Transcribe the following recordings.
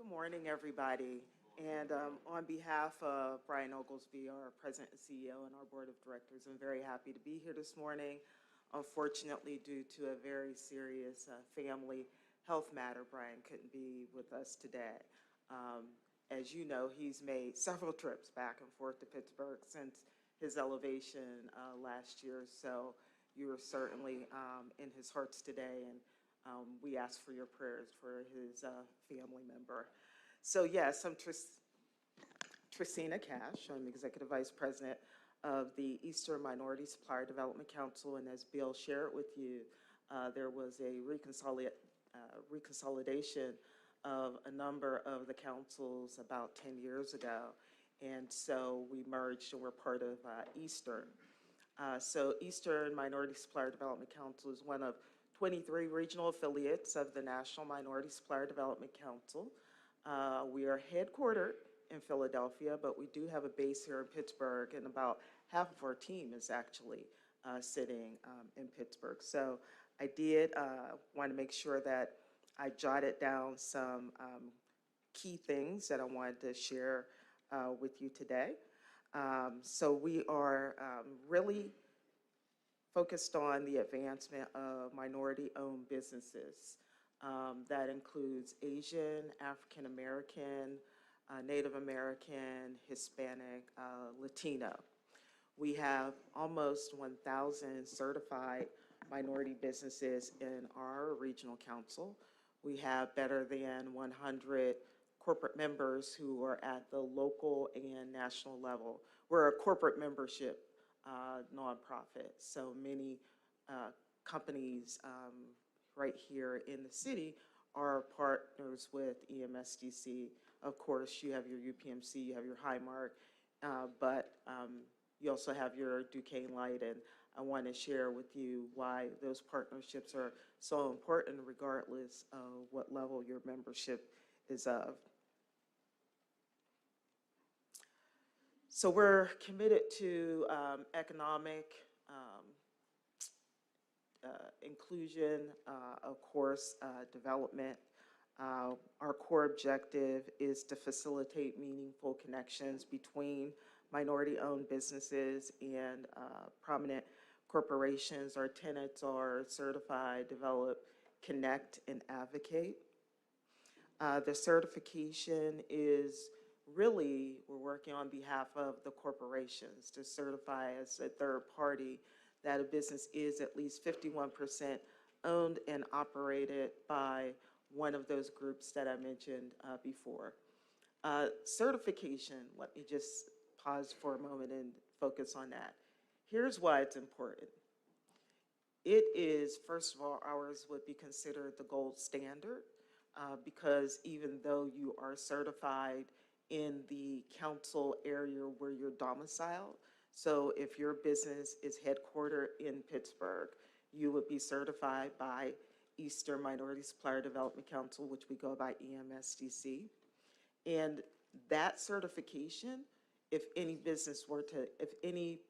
Good morning, everybody. And on behalf of Brian Oglesby, our President and CEO, and our Board of Directors, I'm very happy to be here this morning. Unfortunately, due to a very serious family health matter, Brian couldn't be with us today. As you know, he's made several trips back and forth to Pittsburgh since his elevation last year. So you are certainly in his hearts today, and we ask for your prayers for his family member. So yes, I'm Tricina Cash. I'm Executive Vice President of the Eastern Minority Supplier Development Council, and as Bill shared with you, there was a reconsolidation of a number of the councils about 10 years ago, and so we merged and we're part of Eastern. So Eastern Minority Supplier Development Council is one of 23 regional affiliates of the National Minority Supplier Development Council. We are headquartered in Philadelphia, but we do have a base here in Pittsburgh, and about half of our team is actually sitting in Pittsburgh. So I did want to make sure that I jotted down some key things that I wanted to share with you today. So we are really focused on the advancement of minority-owned businesses. That includes Asian, African American, Native American, Hispanic, Latino. We have almost 1,000 certified minority businesses in our regional council. We have better than 100 corporate members who are at the local and national level. We're a corporate membership nonprofit, so many companies right here in the city are partners with EMSDC. Of course, you have your UPMC, you have your Highmark, but you also have your Duquesne Light, and I want to share with you why those partnerships are so important regardless of what level your membership is of. So we're committed to economic inclusion, of course, development. Our core objective is to facilitate meaningful connections between minority-owned businesses and prominent corporations. Our tenets are certify, develop, connect, and advocate. The certification is really, we're working on behalf of the corporations to certify as a third party that a business is at least 51% owned and operated by one of those groups that I mentioned before. Certification, let me just pause for a moment and focus on that. Here's why it's important. It is, first of all, ours would be considered the gold standard because even though you are certified in the council area where you're domiciled, so if your business is headquartered in Pittsburgh, you would be certified by Eastern Minority Supplier Development Council, which we go by EMSDC. And that certification, if any business were to, if any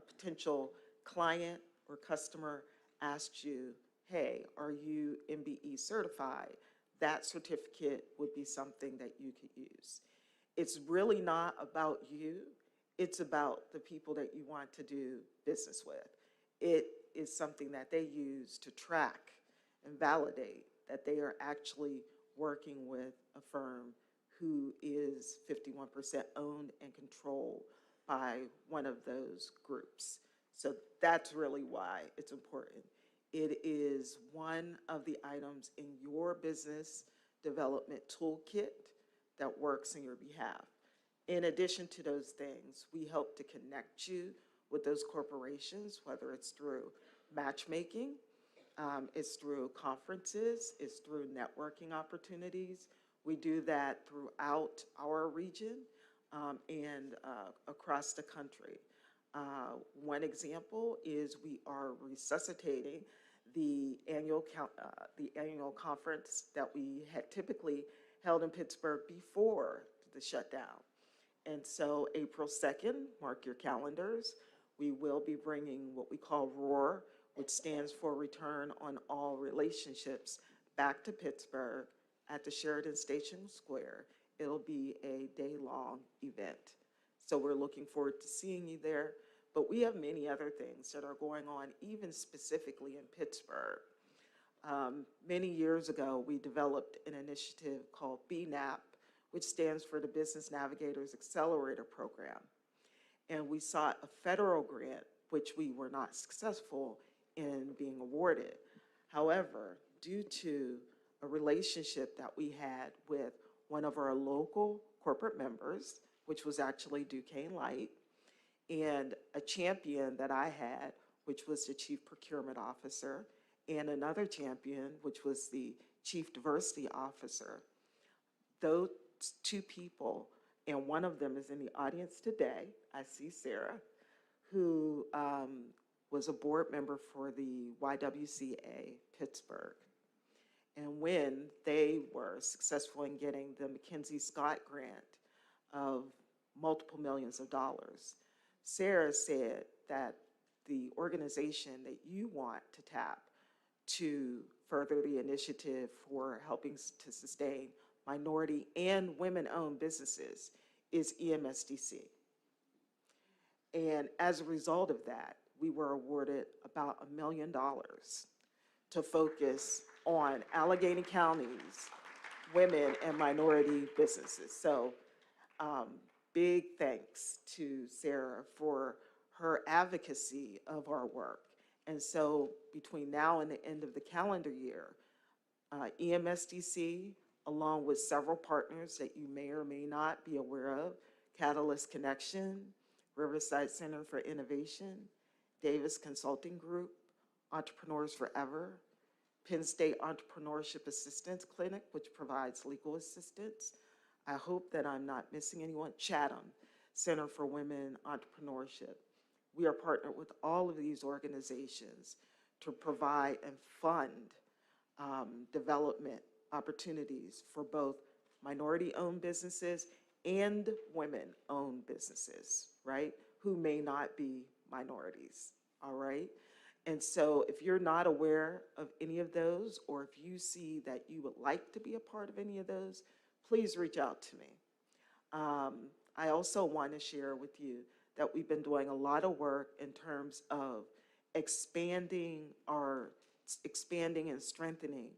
potential client or customer asks you, hey, are you MBE certified? That certificate would be something that you could use. It's really not about you. It's about the people that you want to do business with. It is something that they use to track and validate that they are actually working with a firm who is 51% owned and controlled by one of those groups. So that's really why it's important. It is one of the items in your business development toolkit that works on your behalf. In addition to those things, we help to connect you with those corporations, whether it's through matchmaking, it's through conferences, it's through networking opportunities. We do that throughout our region and across the country. One example is we are resuscitating the annual conference that we had typically held in Pittsburgh before the shutdown. And so April 2nd, mark your calendars, we will be bringing what we call ROAR, which stands for Return on All Relationships, back to Pittsburgh at the Sheridan Station Square. It'll be a day-long event. So we're looking forward to seeing you there. But we have many other things that are going on, even specifically in Pittsburgh. Many years ago, we developed an initiative called BNAP, which stands for the Business Navigators Accelerator Program. And we sought a federal grant, which we were not successful in being awarded. However, due to a relationship that we had with one of our local corporate members, which was actually Duquesne Light, and a champion that I had, which was the Chief Procurement Officer, and another champion, which was the Chief Diversity Officer. Those two people, and one of them is in the audience today, I see Sarah, who was a board member for the YWCA Pittsburgh. And when they were successful in getting the Mackenzie Scott grant of multiple millions of dollars, Sarah said that the organization that you want to tap to further the initiative for helping to sustain minority and women-owned businesses is EMSDC. And as a result of that, we were awarded about $1 million to focus on Allegheny County's women and minority businesses. So big thanks to Sarah for her advocacy of our work. And so between now and the end of the calendar year, EMSDC, along with several partners that you may or may not be aware of, Catalyst Connection, Riverside Center for Innovation, Davis Consulting Group, Entrepreneurs Forever, Penn State Entrepreneurship Assistance Clinic, which provides legal assistance. I hope that I'm not missing anyone. Chatham Center for Women Entrepreneurship. We are partnered with all of these organizations to provide and fund development opportunities for both minority-owned businesses and women-owned businesses, right, who may not be minorities, all right? And so if you're not aware of any of those, or if you see that you would like to be a part of any of those, please reach out to me. I also want to share with you that we've been doing a lot of work in terms of expanding and strengthening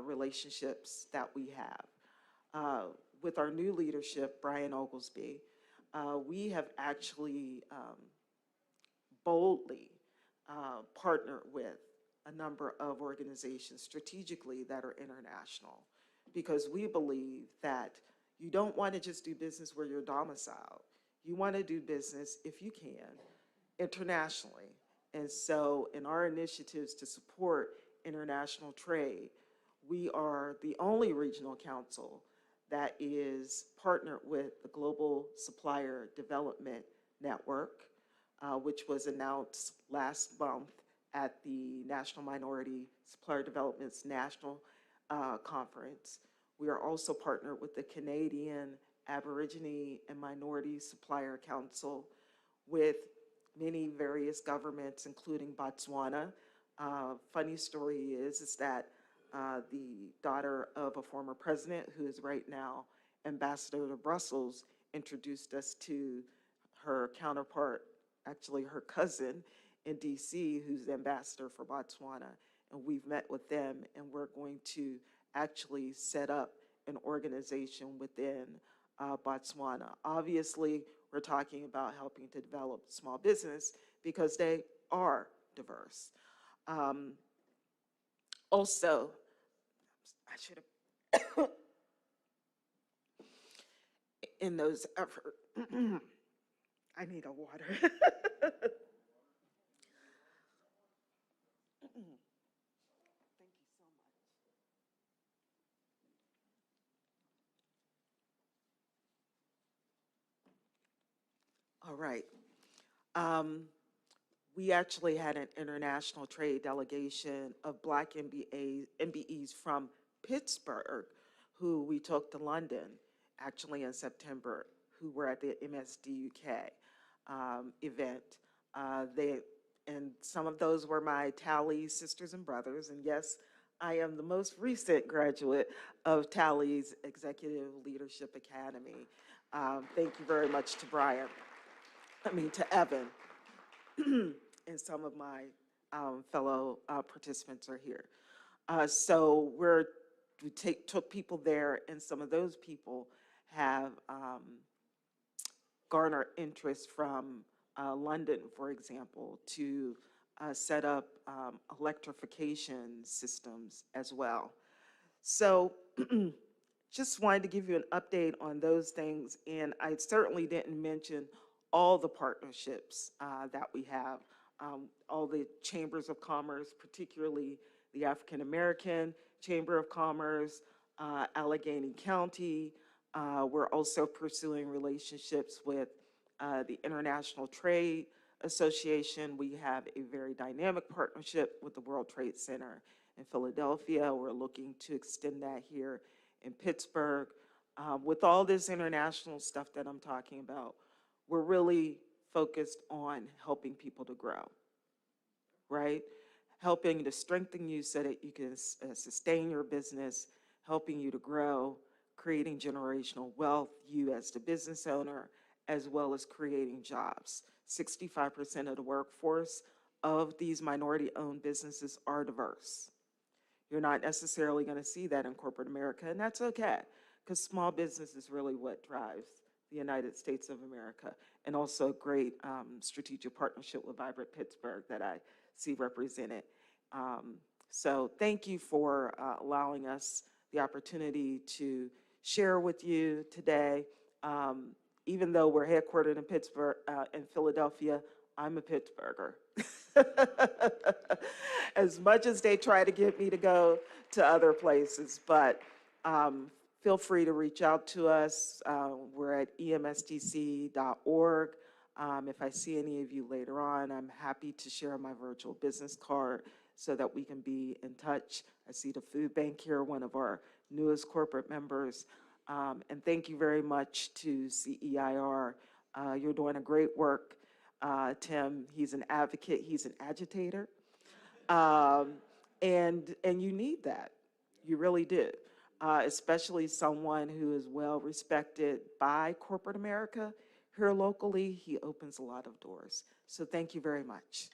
relationships that we have. With our new leadership, Brian Oglesby, we have actually boldly partnered with a number of organizations strategically that are international, because we believe that you don't want to just do business where you're domiciled. You want to do business, if you can, internationally. And so in our initiatives to support international trade, we are the only regional council that is partnered with the Global Supplier Development Network, which was announced last month at the National Minority Supplier Development's National Conference. We are also partnered with the Canadian Aborigine and Minority Supplier Council, with many various governments, including Botswana. Funny story is that the daughter of a former president, who is right now ambassador to Brussels, introduced us to her counterpart, actually her cousin in DC, who's ambassador for Botswana. And we've met with them, and we're going to actually set up an organization within Botswana. Obviously, we're talking about helping to develop small business because they are diverse. Also, I should have, in those efforts, I need a water. Thank you so much. All right. We actually had an international trade delegation of Black MBEs from Pittsburgh, who we took to London, actually in September, who were at the MSDUK event. And some of those were my Tally sisters and brothers. And yes, I am the most recent graduate of Tally's Executive Leadership Academy. Thank you very much to to Evan, and some of my fellow participants are here. So took people there, and some of those people have garnered interest from London, for example, to set up electrification systems as well. So just wanted to give you an update on those things. And I certainly didn't mention all the partnerships that we have, all the chambers of commerce, particularly the African American Chamber of Commerce, Allegheny County. We're also pursuing relationships with the International Trade Association. We have a very dynamic partnership with the World Trade Center in Philadelphia. We're looking to extend that here in Pittsburgh. With all this international stuff that I'm talking about, we're really focused on helping people to grow, right? Helping to strengthen you so that you can sustain your business, helping you to grow, creating generational wealth, you as the business owner, as well as creating jobs. 65% of the workforce of these minority-owned businesses are diverse. You're not necessarily going to see that in corporate America, and that's okay, because small business is really what drives the United States of America, and also a great strategic partnership with Vibrant Pittsburgh that I see represented. So thank you for allowing us the opportunity to share with you today. Even though we're headquartered in Pittsburgh, in Philadelphia, I'm a Pittsburgher. As much as they try to get me to go to other places, but feel free to reach out to us. We're at emsdc.org. If I see any of you later on, I'm happy to share my virtual business card so that we can be in touch. I see the food bank here, one of our newest corporate members. And thank you very much to CEIR. You're doing a great work. Tim, he's an advocate, he's an agitator. And you need that. You really do. Especially someone who is well respected by corporate America. Here locally, he opens a lot of doors. So thank you very much.